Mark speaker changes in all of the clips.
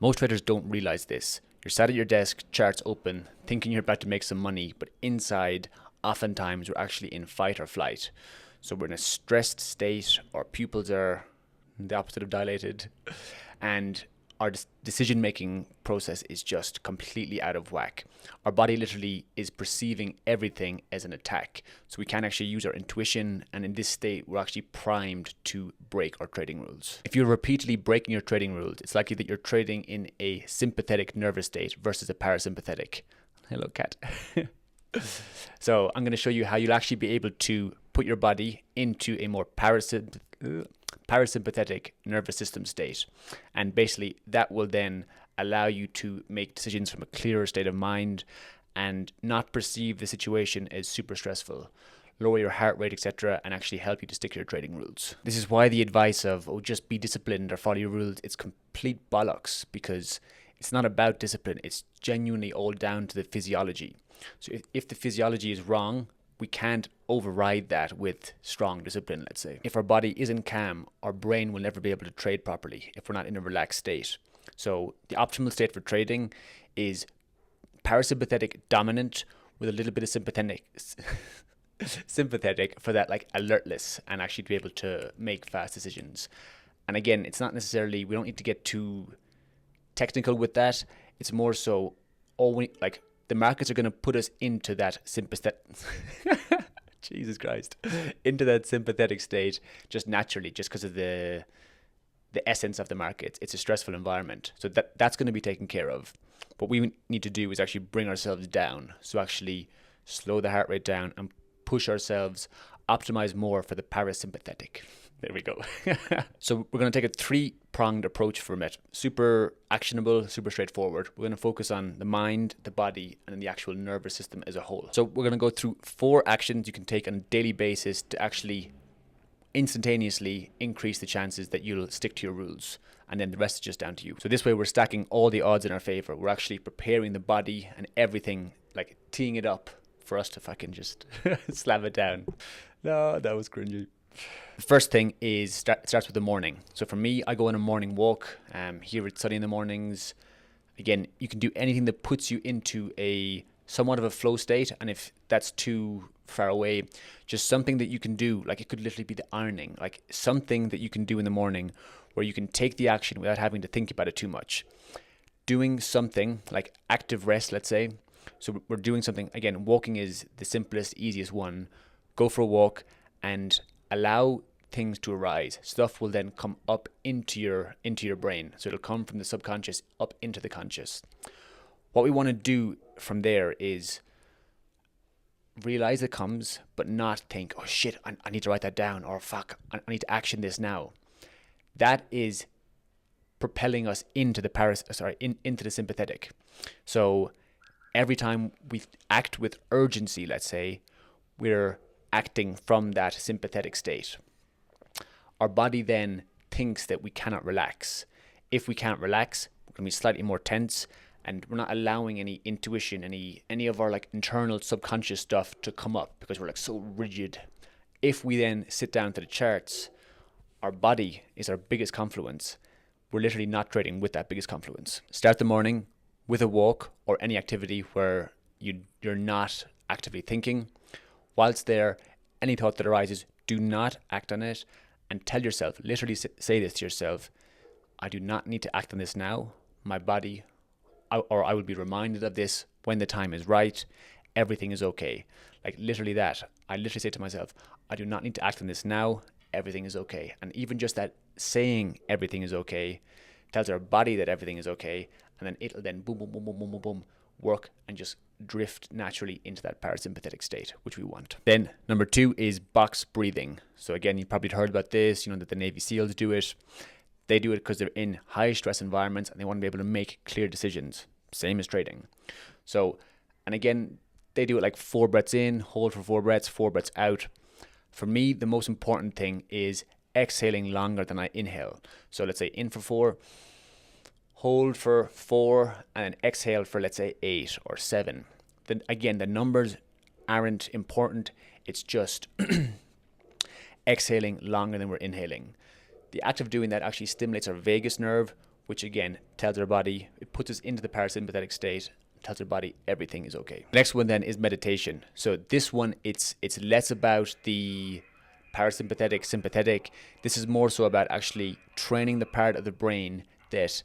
Speaker 1: Most traders don't realize this. You're sat at your desk, charts open, thinking you're about to make some money, but inside, oftentimes we're actually in fight or flight. So we're in a stressed state, our pupils are the opposite of dilated, and our decision-making process is just completely out of whack. Our body literally is perceiving everything as an attack. So we can't actually use our intuition, and in this state, we're actually primed to break our trading rules. If you're repeatedly breaking your trading rules, it's likely that you're trading in a sympathetic nervous state versus a parasympathetic. Hello, cat. So I'm going to show you how you'll actually be able to put your body into a more parasympathetic nervous system state, and basically that will then allow you to make decisions from a clearer state of mind and not perceive the situation as super stressful, lower your heart rate, etc., and actually help you to stick to your trading rules. This is why the advice of, oh, just be disciplined or follow your rules, it's complete bollocks, because it's not about discipline. It's genuinely all down to the physiology. So if the physiology is wrong, we can't override that with strong discipline, let's say. If our body isn't calm, our brain will never be able to trade properly if we're not in a relaxed state. So the optimal state for trading is parasympathetic dominant with a little bit of sympathetic for that like alertness and actually to be able to make fast decisions. And again, it's not necessarily, we don't need to get too technical with that. It's more so, the markets are going to put us into that sympathetic Jesus Christ, into that sympathetic state just naturally, just because of the essence of the market. It's a stressful environment, so that's going to be taken care of. What we need to do is actually bring ourselves down, so actually slow the heart rate down and push ourselves, optimize more for the parasympathetic. There we go. So we're going to take a three-pronged approach from it. Super actionable, super straightforward. We're going to focus on the mind, the body, and the actual nervous system as a whole. So we're going to go through 4 actions you can take on a daily basis to actually instantaneously increase the chances that you'll stick to your rules. And then the rest is just down to you. So this way we're stacking all the odds in our favor. We're actually preparing the body and everything, like teeing it up for us to fucking just slam it down. No, that was cringy. The first thing is starts with the morning. So for me, I go on a morning walk. Here it's sunny in the mornings. Again, you can do anything that puts you into a somewhat of a flow state. And if that's too far away, just something that you can do, like it could literally be the ironing, like something that you can do in the morning where you can take the action without having to think about it too much. Doing something like active rest, let's say. So we're doing something, again, walking is the simplest, easiest one. Go for a walk and allow things to arise. Stuff will then come up into your brain. So it'll come from the subconscious up into the conscious. What we want to do from there is realize it comes, but not think, oh shit, I need to write that down, or fuck, I need to action this now. That is propelling us into the into the sympathetic. So every time we act with urgency, let's say, we're acting from that sympathetic state. Our body then thinks that we cannot relax. If we can't relax, we're going to be slightly more tense, and we're not allowing any intuition, any of our like internal subconscious stuff to come up because we're like so rigid. If we then sit down to the charts, our body is our biggest confluence. We're literally not trading with that biggest confluence. Start the morning with a walk or any activity where you're not actively thinking. Whilst there, any thought that arises, do not act on it, and tell yourself, literally say this to yourself, I do not need to act on this now. My body, or I will be reminded of this when the time is right. Everything is okay. Like literally that. I literally say to myself, I do not need to act on this now. Everything is okay. And even just that saying everything is okay tells our body that everything is okay, and then it'll then boom, boom, boom, boom, boom, boom, boom, work and just drift naturally into that parasympathetic state, which we want. Then number 2 is box breathing. So again, you probably heard about this, that the Navy SEALs do it. They do it because they're in high stress environments and they want to be able to make clear decisions. Same as trading. So, and again, they do it like 4 breaths in, hold for 4 breaths, 4 breaths out. For me, the most important thing is exhaling longer than I inhale. So let's say in for 4, hold for 4, and then exhale for, let's say, 8 or 7. Then again, the numbers aren't important. It's just exhaling longer than we're inhaling. The act of doing that actually stimulates our vagus nerve, which again tells our body, it puts us into the parasympathetic state, tells our body everything is okay. The next one then is meditation. So this one, it's less about the parasympathetic, sympathetic. This is more so about actually training the part of the brain that,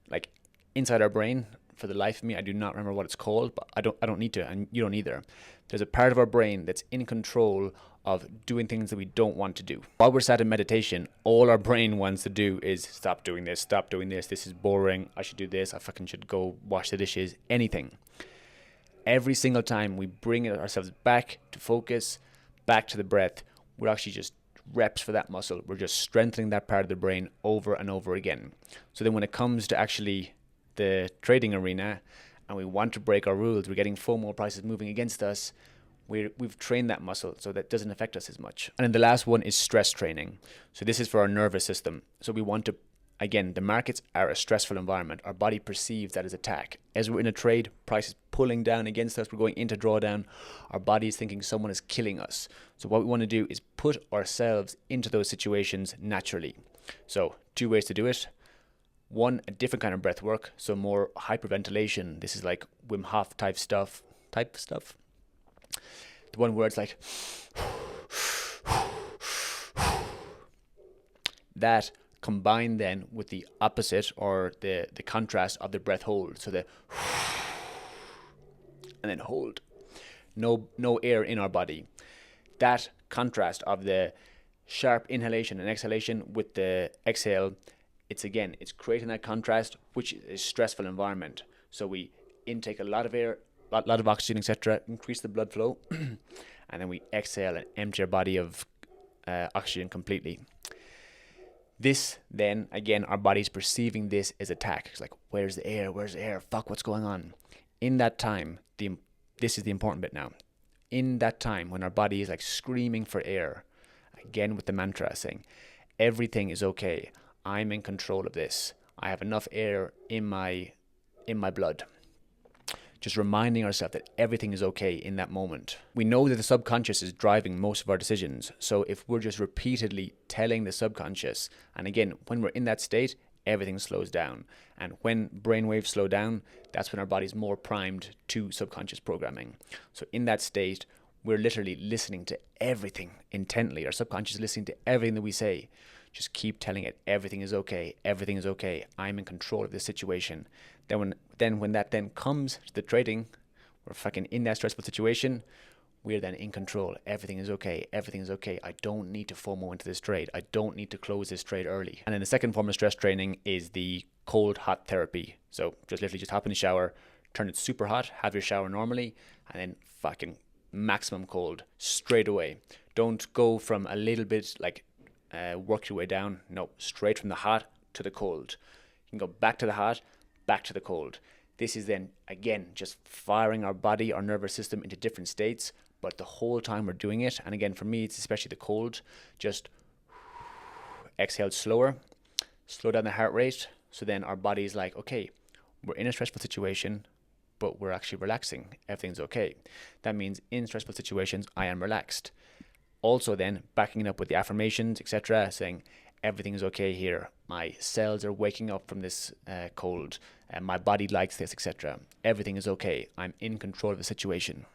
Speaker 1: like, inside our brain, for the life of me, I do not remember what it's called, but I don't need to, and you don't either. There's a part of our brain that's in control of doing things that we don't want to do. While we're sat in meditation, all our brain wants to do is stop doing this, this is boring, I should do this, I fucking should go wash the dishes, anything. Every single time we bring ourselves back to focus, back to the breath, we're actually just reps for that muscle. We're just strengthening that part of the brain over and over again. So then when it comes to actually the trading arena and we want to break our rules, we're getting FOMO prices moving against us, we've trained that muscle so that doesn't affect us as much. And then the last one is stress training. So this is for our nervous system. So we want to, again, the markets are a stressful environment. Our body perceives that as attack. As we're in a trade, price is pulling down against us, we're going into drawdown, our body is thinking someone is killing us. So what we want to do is put ourselves into those situations naturally. So 2 ways to do it. One, a different kind of breath work, so more hyperventilation. This is like Wim Hof type stuff. The one where it's like that, combined then with the opposite or the contrast of the breath hold. So the and then hold. No air in our body. That contrast of the sharp inhalation and exhalation with the exhale, it's creating that contrast, which is a stressful environment. So we intake a lot of air, a lot of oxygen, etc., increase the blood flow, and then we exhale and empty our body of oxygen completely. This then, again, our body's perceiving this as attack. It's like, where's the air? Where's the air? Fuck, what's going on? In that time, this is the important bit now. In that time, when our body is like screaming for air, again with the mantra saying, everything is okay. I'm in control of this. I have enough air in my blood. Just reminding ourselves that everything is okay in that moment. We know that the subconscious is driving most of our decisions. So if we're just repeatedly telling the subconscious, and again, when we're in that state, everything slows down. And when brainwaves slow down, that's when our body's more primed to subconscious programming. So in that state, we're literally listening to everything intently. Our subconscious is listening to everything that we say. Just keep telling it, everything is okay, everything is okay, I'm in control of this situation. Then when that comes to the trading, we're fucking in that stressful situation, we're then in control. Everything is okay, I don't need to FOMO into this trade, I don't need to close this trade early. And then the second form of stress training is the cold hot therapy. So just literally just hop in the shower, turn it super hot, have your shower normally, and then fucking maximum cold straight away. Don't go from a little bit like work your way down. No, straight from the hot to the cold. You can go back to the hot, back to the cold. This is then, again, just firing our body, our nervous system into different states, but the whole time we're doing it, and again, for me, it's especially the cold, just exhale slower, slow down the heart rate, so then our body is like, okay, we're in a stressful situation, but we're actually relaxing. Everything's okay. That means in stressful situations, I am relaxed. Also then backing it up with the affirmations, etc., saying everything is okay here. My cells are waking up from this cold. My body likes this, etc. Everything is okay. I'm in control of the situation.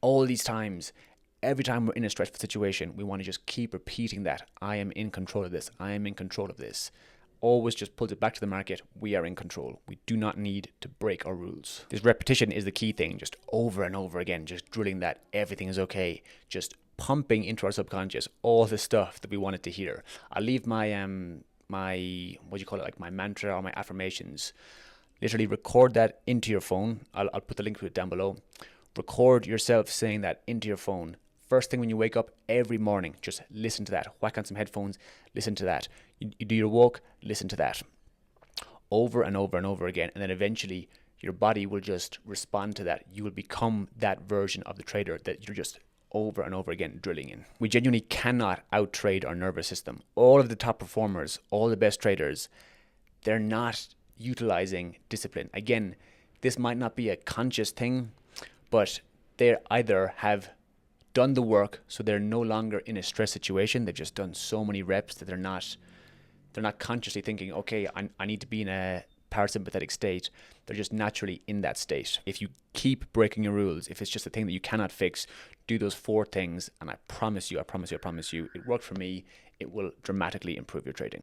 Speaker 1: All these times, every time we're in a stressful situation, we want to just keep repeating that. I am in control of this. I am in control of this. Always just pulls it back to the market. We are in control. We do not need to break our rules. This repetition is the key thing. Just over and over again, just drilling that everything is okay. Just pumping into our subconscious all the stuff that we wanted to hear. I'll leave my my mantra or my affirmations. Literally record that into your phone. I'll put the link to it down below. Record yourself saying that into your phone. First thing when you wake up every morning, just listen to that. Whack on some headphones, listen to that. You do your walk, listen to that. Over and over and over again. And then eventually your body will just respond to that. You will become that version of the trader that you're just over and over again drilling in. We genuinely cannot out-trade our nervous system. All of the top performers, all the best traders, they're not utilizing discipline. Again, this might not be a conscious thing, but they either have done the work, so they're no longer in a stress situation. They've just done so many reps that they're not They're not consciously thinking, okay, I need to be in a parasympathetic state. They're just naturally in that state. If you keep breaking your rules, if it's just a thing that you cannot fix, do those 4 things, and I promise you, it worked for me. It will dramatically improve your trading.